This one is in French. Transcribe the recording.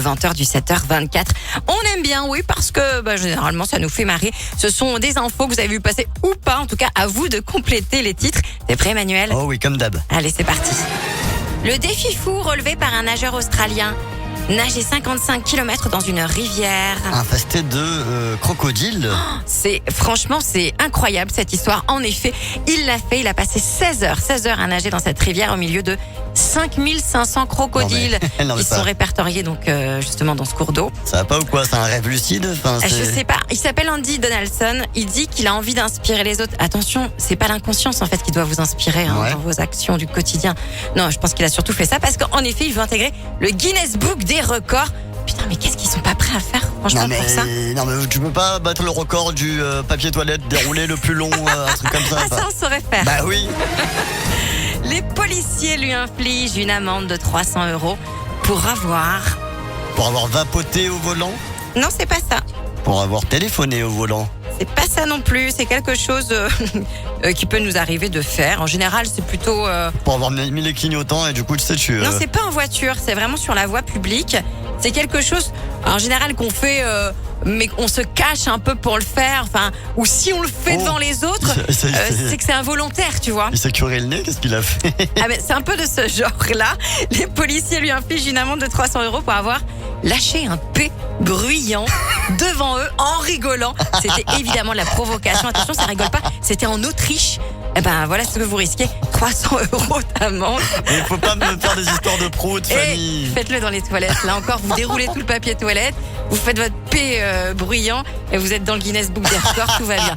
20h du 7h24. On aime bien, oui, parce que généralement, ça nous fait marrer. Ce sont des infos que vous avez vu passer ou pas. En tout cas, à vous de compléter les titres. T'es prêt, Emmanuel ? Oh oui, comme d'hab. Allez, c'est parti. Le défi fou relevé par un nageur australien. Nager 55 km dans une rivière. Infesté de crocodiles. Franchement, c'est incroyable cette histoire. En effet, il l'a fait. Il a passé 16 heures à nager dans cette rivière au milieu de 5500 crocodiles. Non, mais Ils sont répertoriés donc justement dans ce cours d'eau. Ça va pas ou quoi? C'est un rêve lucide? Je sais pas. Il s'appelle Andy Donaldson. Il dit qu'il a envie d'inspirer les autres. Attention, c'est pas l'inconscience en fait qui doit vous inspirer dans vos actions du quotidien. Non, je pense qu'il a surtout fait ça parce qu'en effet, il veut intégrer le Guinness Book des records. Putain, mais qu'est-ce qu'ils sont pas prêts à faire franchement pour ça? Non mais tu peux pas battre le record du papier toilette déroulé le plus long, un truc comme ça. Ça, on saurait faire. Bah oui. Les policiers lui infligent une amende de 300 € pour avoir... Pour avoir vapoté au volant? Non, c'est pas ça. Pour avoir téléphoné au volant? C'est pas ça non plus. C'est quelque chose qui peut nous arriver de faire. En général, c'est plutôt... Pour avoir mis les clignotants et du coup, tu sais, Non, c'est pas en voiture. C'est vraiment sur la voie publique. C'est quelque chose, en général, qu'on fait... mais on se cache un peu pour le faire, ou si on le fait devant les autres, c'est que c'est involontaire, tu vois. Il s'est curé le nez, qu'est-ce qu'il a fait? C'est un peu de ce genre-là. Les policiers lui infligent une amende de 300 € pour avoir lâché un P bruyant devant eux en rigolant. C'était évidemment de la provocation. Attention, ça rigole pas. C'était en Autriche. Voilà ce que vous risquez. 300 € d'amende. Il faut pas me faire des histoires de prout, Fanny. Faites-le dans les toilettes. Là encore, vous déroulez tout le papier toilette, vous faites votre P bruyant et vous êtes dans le Guinness Book des records, tout va bien.